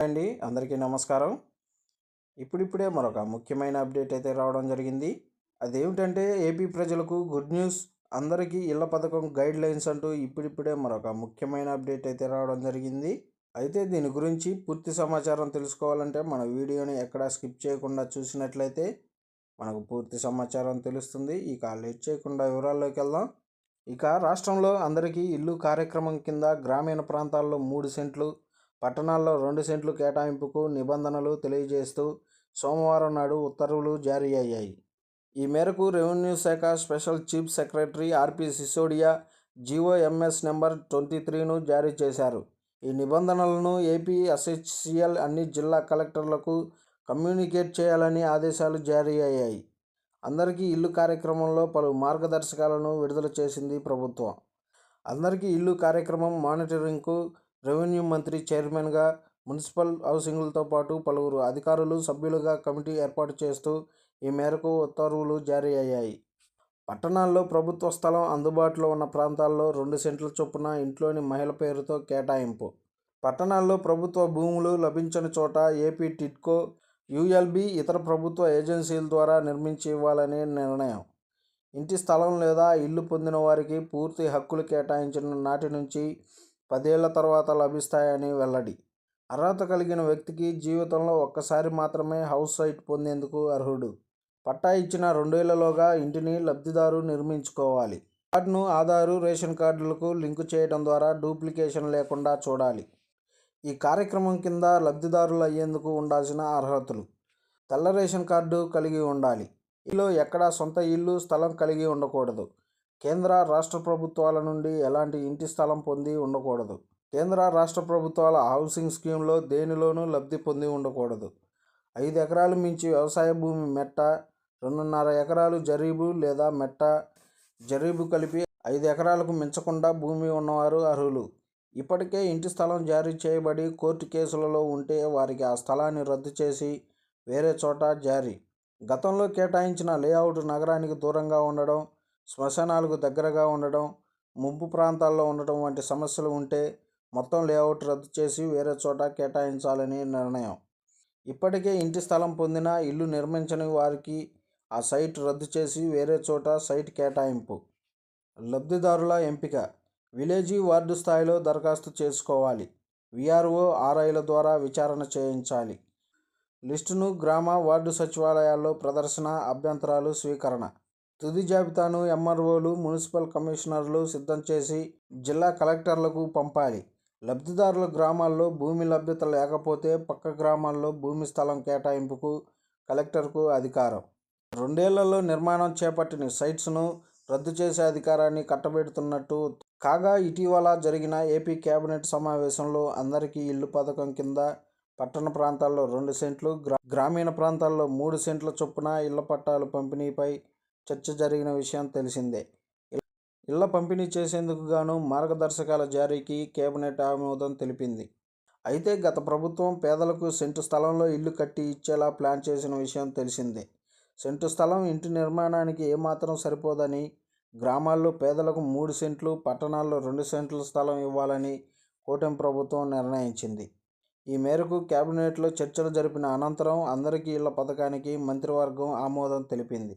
అండి అందరికీ నమస్కారం. ఇప్పుడిప్పుడే మరొక ముఖ్యమైన అప్డేట్ అయితే రావడం జరిగింది. అదేమిటంటే ఏపీ ప్రజలకు గుడ్ న్యూస్. అందరికీ ఇళ్ల పథకం గైడ్ లైన్స్ అంటూ ఇప్పుడిప్పుడే మరొక ముఖ్యమైన అప్డేట్ అయితే రావడం జరిగింది. అయితే దీని గురించి పూర్తి సమాచారం తెలుసుకోవాలంటే మన వీడియోని ఎక్కడా స్కిప్ చేయకుండా చూసినట్లయితే మనకు పూర్తి సమాచారం తెలుస్తుంది. ఇక లేట్ చేయకుండా వివరాల్లోకి వెళ్దాం. ఇక రాష్ట్రంలో అందరికీ ఇల్లు కార్యక్రమం కింద గ్రామీణ ప్రాంతాల్లో 3 సెంట్లు, పట్టణాల్లో 2 సెంట్లు కేటాయింపుకు నిబంధనలు తెలియజేస్తూ సోమవారం నాడు ఉత్తర్వులు జారీ అయ్యాయి. ఈ మేరకు రెవెన్యూ శాఖ స్పెషల్ చీఫ్ సెక్రటరీ ఆర్పి సిసోడియా జీఓఎంఎస్ నెంబర్ 23ను జారీ చేశారు. ఈ నిబంధనలను ఏపీ ఎస్హెచ్సిఎల్ అన్ని జిల్లా కలెక్టర్లకు కమ్యూనికేట్ చేయాలని ఆదేశాలు జారీ అయ్యాయి. అందరికీ ఇల్లు కార్యక్రమంలో పలు మార్గదర్శకాలను విడుదల చేసింది ప్రభుత్వం. అందరికీ ఇల్లు కార్యక్రమం మానిటరింగ్కు రెవెన్యూ మంత్రి చైర్మన్గా, మున్సిపల్ హౌసింగ్లతో పాటు పలువురు అధికారులు సభ్యులుగా కమిటీ ఏర్పాటు చేస్తూ ఈ మేరకు ఉత్తర్వులు జారీ అయ్యాయి. పట్టణాల్లో ప్రభుత్వ స్థలం అందుబాటులో ఉన్న ప్రాంతాల్లో 2 సెంట్ల చొప్పున ఇంట్లోని మహిళ పేరుతో కేటాయింపు. పట్టణాల్లో ప్రభుత్వ భూములు లభించని చోట ఏపీ టిడ్కో, యుఎల్బి ఇతర ప్రభుత్వ ఏజెన్సీల ద్వారా నిర్మించి ఇవ్వాలని నిర్ణయం. ఇంటి స్థలం లేదా ఇల్లు పొందిన వారికి పూర్తి హక్కులు కేటాయించిన నాటి నుంచి 10 ఏళ్ల తర్వాత లభిస్తాయని వెల్లడి. అర్హత కలిగిన వ్యక్తికి జీవితంలో ఒక్కసారి మాత్రమే హౌస్ సైట్ పొందేందుకు అర్హుడు. పట్టా ఇచ్చిన 2 ఏళ్లలోగా ఇంటిని లబ్ధిదారు నిర్మించుకోవాలి. కార్డును ఆధారు, రేషన్ కార్డులకు లింకు చేయడం ద్వారా డూప్లికేషన్ లేకుండా చూడాలి. ఈ కార్యక్రమం కింద లబ్ధిదారులు అయ్యేందుకు ఉండాల్సిన అర్హతలు: తెల్ల రేషన్ కార్డు కలిగి ఉండాలి. ఇంట్లో ఎక్కడా సొంత ఇల్లు, స్థలం కలిగి ఉండకూడదు. కేంద్ర, రాష్ట్ర ప్రభుత్వాల నుండి ఎలాంటి ఇంటి స్థలం పొంది ఉండకూడదు. కేంద్ర, రాష్ట్ర ప్రభుత్వాల హౌసింగ్ స్కీమ్లో దేనిలోనూ లబ్ధి పొంది ఉండకూడదు. 5 ఎకరాలు మించి వ్యవసాయ భూమి మెట్ట, 2.5 ఎకరాలు జరీబు లేదా మెట్ట, జరీబు కలిపి 5 ఎకరాలకు మించకుండా భూమి ఉన్నవారు అర్హులు. ఇప్పటికే ఇంటి స్థలం జారీ చేయబడి కోర్టు కేసులలో ఉంటే వారికి ఆ స్థలాన్ని రద్దు చేసి వేరే చోట జారీ. గతంలో కేటాయించిన లేఅవుట్ నగరానికి దూరంగా ఉండడం, శ్మశానాలకు దగ్గరగా ఉండడం, ముంపు ప్రాంతాల్లో ఉండటం వంటి సమస్యలు ఉంటే మొత్తం లేఅవుట్ రద్దు చేసి వేరే చోట కేటాయించాలని నిర్ణయం. ఇప్పటికే ఇంటి స్థలం పొందినా ఇల్లు నిర్మించని వారికి ఆ సైట్ రద్దు చేసి వేరే చోట సైట్ కేటాయింపు. లబ్ధిదారుల ఎంపిక: విలేజీ, వార్డు స్థాయిలో దరఖాస్తు చేసుకోవాలి. విఆర్ఓ, ఆర్ఐల ద్వారా విచారణ చేయించాలి. లిస్టును గ్రామ, వార్డు సచివాలయాల్లో ప్రదర్శన, అభ్యంతరాలు స్వీకరణ. తుది జాబితాను ఎంఆర్ఓలు, మున్సిపల్ కమిషనర్లు సిద్ధం చేసి జిల్లా కలెక్టర్లకు పంపాలి. లబ్ధిదారుల గ్రామాల్లో భూమి లభ్యత లేకపోతే పక్క గ్రామాల్లో భూమి స్థలం కేటాయింపుకు కలెక్టర్కు అధికారం. 2 ఏళ్లలో నిర్మాణం చేపట్టిన సైట్స్ను రద్దు చేసే అధికారాన్ని కట్టబెడుతున్నట్టు. కాగా ఇటీవల జరిగిన ఏపీ కేబినెట్ సమావేశంలో అందరికీ ఇల్లు పథకం కింద పట్టణ ప్రాంతాల్లో 2 సెంట్లు, గ్రామీణ ప్రాంతాల్లో 3 సెంట్ల చొప్పున ఇళ్ల పట్టాలు పంపిణీపై చర్చ జరిగిన విషయం తెలిసిందే. ఇళ్ల పంపిణీ చేసేందుకు గాను మార్గదర్శకాల జారీకి కేబినెట్ ఆమోదం తెలిపింది. అయితే గత ప్రభుత్వం పేదలకు సెంటు స్థలంలో ఇల్లు కట్టి ఇచ్చేలా ప్లాన్ చేసిన విషయం తెలిసిందే. సెంటు స్థలం ఇంటి నిర్మాణానికి ఏమాత్రం సరిపోదని, గ్రామాల్లో పేదలకు 3 సెంట్లు, పట్టణాల్లో 2 సెంట్ల స్థలం ఇవ్వాలని కూటమి ప్రభుత్వం నిర్ణయించింది. ఈ మేరకు కేబినెట్లో చర్చలు జరిపిన అనంతరం అందరికీ ఇళ్ల పథకానికి మంత్రివర్గం ఆమోదం తెలిపింది.